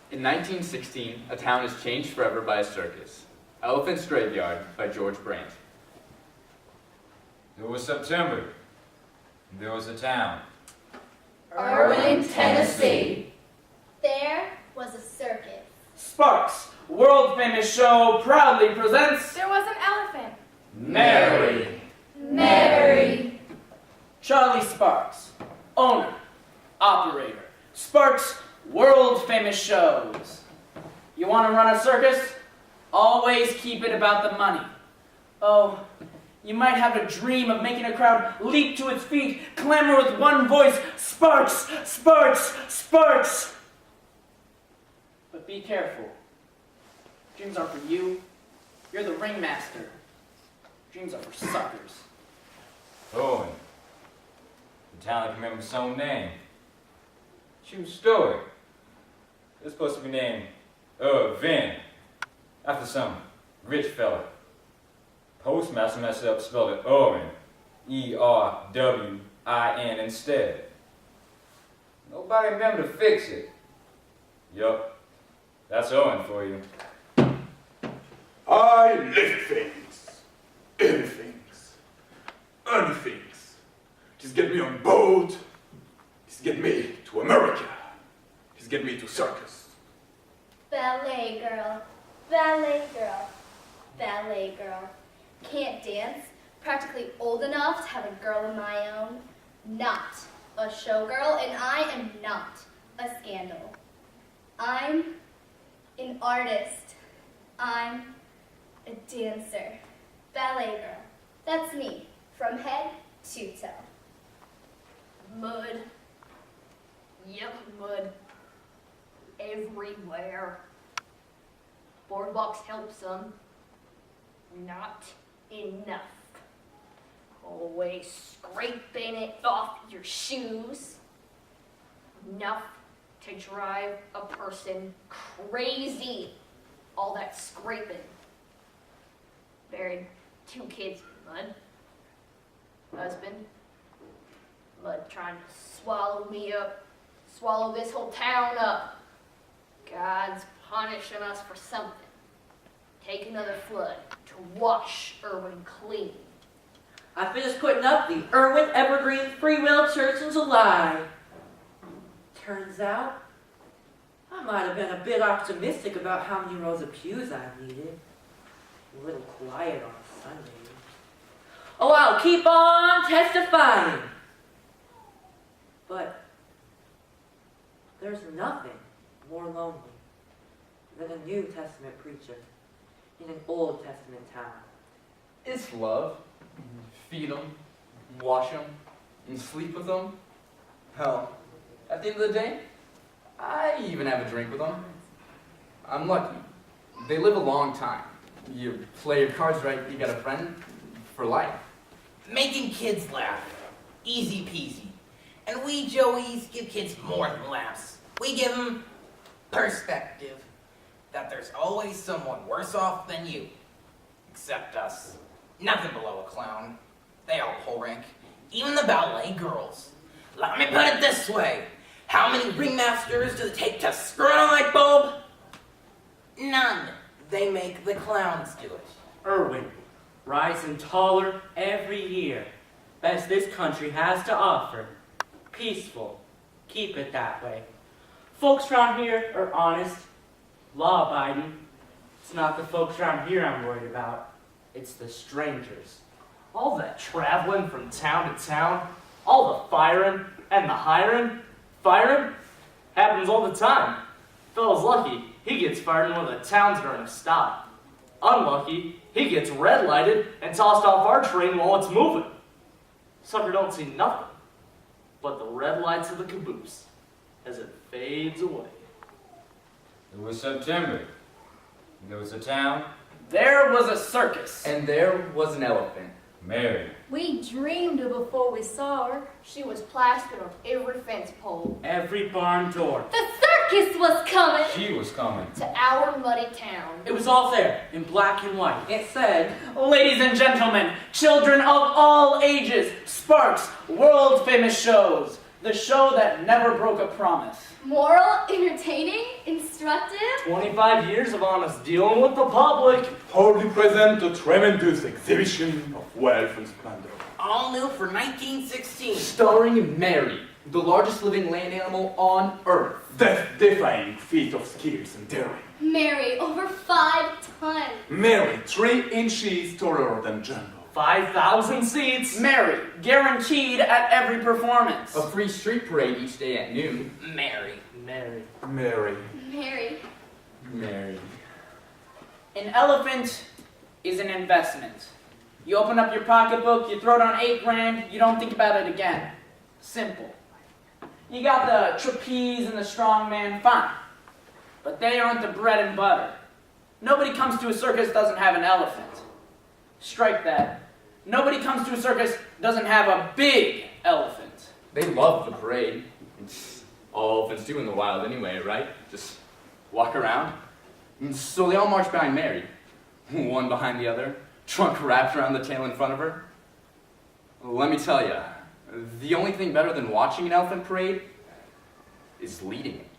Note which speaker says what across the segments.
Speaker 1: In 1916, a town is changed forever by a circus. Elephant's Graveyard by George Brandt.
Speaker 2: There was September. There was a town.
Speaker 3: Irving, Tennessee.
Speaker 4: There was a circus.
Speaker 5: Sparks, world-famous show, proudly presents...
Speaker 3: There was an elephant.
Speaker 5: Mary.
Speaker 4: Mary.
Speaker 5: Charlie Sparks, owner, operator. Sparks, world-famous shows. You want to run a circus? Always keep it about the money. Oh, you might have a dream of making a crowd leap to its feet, clamor with one voice, Sparks, Sparks, Sparks. But be careful. Dreams are for you. You're the ringmaster. Dreams are for suckers.
Speaker 2: Owen. The town that can remember its own name. True story. It's supposed to be named Irvin, after some rich fella. Postmaster messed up, spelled it Owen, E-R-W-I-N instead. Nobody remembered to fix it. Yup, that's Owen for you.
Speaker 6: I lift things, in things, earn things. Just get me on boat. Just get me to America. Just get me to circus.
Speaker 4: Ballet girl. Ballet girl. Ballet girl. Can't dance. Practically old enough to have a girl of my own. Not a showgirl, and I am not a scandal. I'm an artist. I'm a dancer. Ballet girl. That's me, from head to toe.
Speaker 3: Mud. Yep, mud. Everywhere. Boardwalks help some. Not enough. Always scraping it off your shoes. Enough to drive a person crazy. All that scraping. Buried 2 kids in mud. Husband. Mud trying to swallow me up. Swallow this whole town up. God's punishing us for something. Take another flood to wash Irwin clean.
Speaker 7: I finished putting up the Irwin Evergreen Free Will Church in July. Turns out, I might have been a bit optimistic about how many rows of pews I needed. A little quiet on a Sunday. Oh, I'll keep on testifying. But there's nothing more lonely than a New Testament preacher in an Old Testament town.
Speaker 1: It's love. Feed them, wash them, and sleep with them. Hell, at the end of the day, I even have a drink with them. I'm lucky. They live a long time. You play your cards right, you got a friend for life.
Speaker 8: Making kids laugh. Easy peasy. And we Joeys give kids more than laughs. We give them perspective. That there's always someone worse off than you. Except us. Nothing below a clown. They all pull rank. Even the ballet girls. Let me put it this way. How many ringmasters does it take to screw in a light bulb? None. They make the clowns do it.
Speaker 9: Irwin, rising taller every year. Best this country has to offer. Peaceful. Keep it that way. Folks around here are honest, law-abiding. It's not the folks around here I'm worried about. It's the strangers.
Speaker 5: All that traveling from town to town, all the firing and the hiring, firing, happens all the time. Fellow's lucky, he gets fired when the town's going to stop. Unlucky, he gets red-lighted and tossed off our train while it's moving. Sucker don't see nothing but the red lights of the caboose as it fades away.
Speaker 2: It was September. There was a town.
Speaker 5: There was a circus.
Speaker 1: And there was an elephant.
Speaker 2: Mary.
Speaker 3: We dreamed her before we saw her. She was plastered on every fence pole.
Speaker 9: Every barn door.
Speaker 4: The circus was coming
Speaker 2: She was coming.
Speaker 3: To our muddy town.
Speaker 9: It was all there, in black and white. It said,
Speaker 5: Ladies and gentlemen, children of all ages, Sparks, world-famous shows. the show that never broke a promise.
Speaker 4: Moral, entertaining, instructive.
Speaker 9: 25 years of honest dealing with the public.
Speaker 6: Proudly present a tremendous exhibition of wealth and splendor.
Speaker 8: All new for 1916.
Speaker 1: Starring Mary, the largest living land animal on Earth.
Speaker 6: Death-defying feat of skills and daring.
Speaker 4: Mary, over 5 tons.
Speaker 6: Mary, 3 inches taller than Jumbo.
Speaker 9: 5,000 seats.
Speaker 5: Mary, guaranteed at every performance.
Speaker 1: A free street parade each day at noon.
Speaker 8: Mary.
Speaker 9: Mary.
Speaker 6: Mary.
Speaker 4: Mary.
Speaker 1: Mary.
Speaker 5: An elephant is an investment. You open up your pocketbook, you throw down 8 grand, you don't think about it again. Simple. You got the trapeze and the strongman, fine. But they aren't the bread and butter. Nobody comes to a circus doesn't have an elephant. Strike that. Nobody comes to a circus doesn't have a big elephant.
Speaker 1: They love the parade. It's all elephants do in the wild anyway, right? Just walk around. And so they all march behind Mary. One behind the other, trunk wrapped around the tail in front of her. Let me tell you, the only thing better than watching an elephant parade is leading it.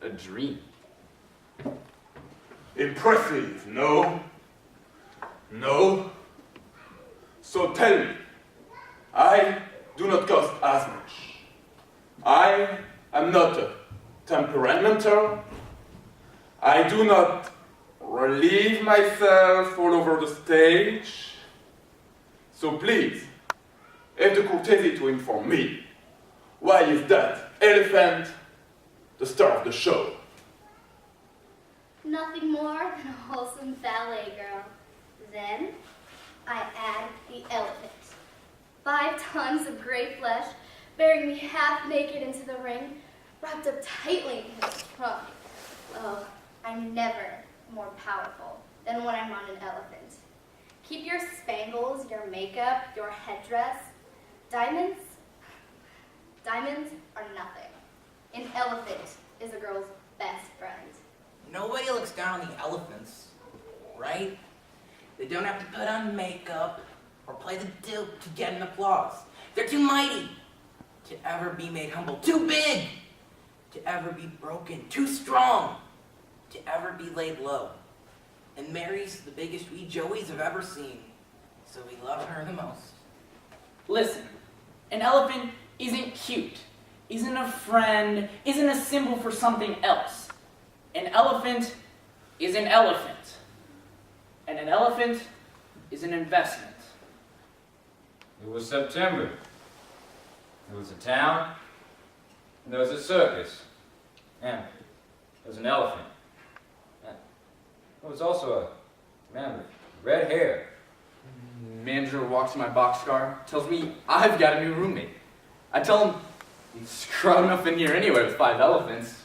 Speaker 1: A dream.
Speaker 6: Impressive, no? No? So tell me, I do not cost as much. I am not temperamental. I do not relieve myself all over the stage. So please, have the courtesy to inform me, why is that elephant the star of the show?
Speaker 4: Nothing more than a wholesome ballet girl. Then, I add the elephant. 5 tons of gray flesh, bearing me half naked into the ring, wrapped up tightly in his trunk. Oh, I'm never more powerful than when I'm on an elephant. Keep your spangles, your makeup, your headdress. Diamonds? Diamonds are nothing. An elephant is a girl's best friend.
Speaker 8: Nobody looks down on the elephants, right? They don't have to put on makeup or play the dupe to get an applause. They're too mighty to ever be made humble, too big to ever be broken, too strong to ever be laid low. And Mary's the biggest we Joeys have ever seen, so we love her the most.
Speaker 5: Listen, an elephant isn't cute, isn't a friend, isn't a symbol for something else. An elephant is an elephant. And an elephant is an investment.
Speaker 2: It was September. There was a town, and there was a circus. And there was an elephant. And there was also a man with red hair.
Speaker 1: Manager walks in my boxcar, tells me I've got a new roommate. I tell him it's crowded enough in here anyway with 5 elephants,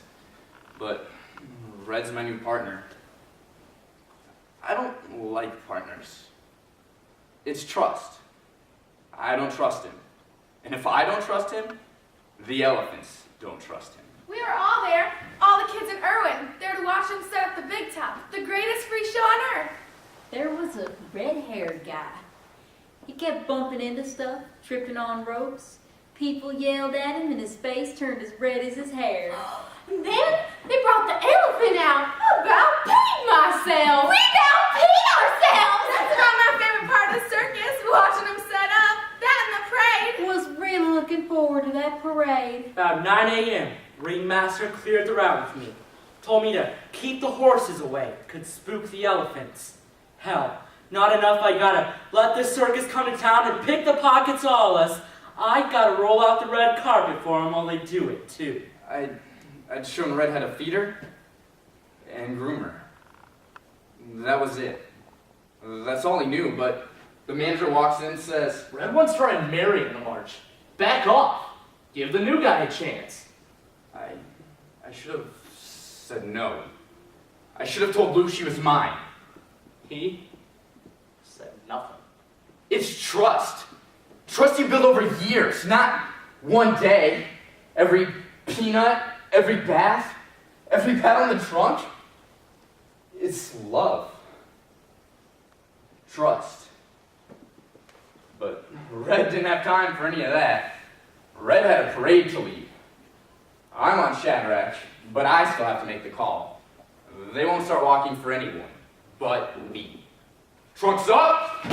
Speaker 1: but Red's my new partner. I don't like partners. It's trust. I don't trust him. And if I don't trust him, the elephants don't trust him.
Speaker 10: We were all there, all the kids in Irwin, there to watch him set up the big top, the greatest free show on earth.
Speaker 11: There was a red-haired guy. He kept bumping into stuff, tripping on ropes. People yelled at him and his face turned as red as his hair.
Speaker 10: And then they brought the elephant out. I about peed myself. We about peed ourselves. That's about my favorite part of the circus, watching them set up. That and the parade.
Speaker 11: Was really looking forward to that parade.
Speaker 9: About 9 a.m., ringmaster cleared the route with me. Told me to keep the horses away, could spook the elephants. Hell, not enough I gotta let this circus come to town and pick the pockets of all us. I gotta roll out the red carpet for them while they do it, too.
Speaker 1: I'd shown Red how to feed her and groom her. That was it. That's all he knew, but the manager walks in and says,
Speaker 12: Red wants to try and marry in the march. Back off. Give the new guy a chance.
Speaker 1: I should have said no. I should have told Lou she was mine.
Speaker 12: He said nothing.
Speaker 1: It's trust. Trust you build over years, not one day. Every peanut, every bath, every pat on the trunk. It's love. Trust. But Red didn't have time for any of that. Red had a parade to lead. I'm on Shadrach, but I still have to make the call. They won't start walking for anyone but me. Trunks up!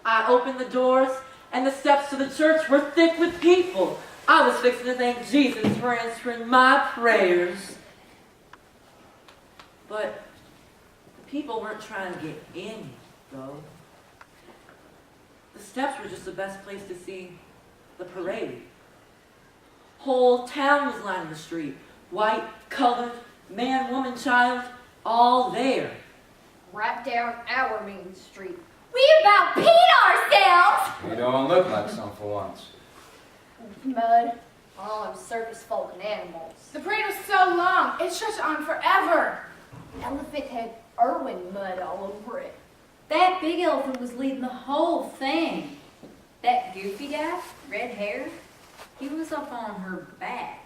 Speaker 7: I opened the doors, and the steps to the church were thick with people. I was fixing to thank Jesus for answering my prayers. But the people weren't trying to get in, though. The steps were just the best place to see the parade. Whole town was lining the street. White, colored, man, woman, child, all there.
Speaker 3: Right down our main street.
Speaker 4: We about peed ourselves!
Speaker 2: You don't look like some for once.
Speaker 3: Mud. All them circus folk and animals.
Speaker 10: The parade was so long, it stretched on forever.
Speaker 3: Elephant had Irwin mud all over it.
Speaker 11: That big elephant was leading the whole thing. That goofy guy, red hair, he was up on her back.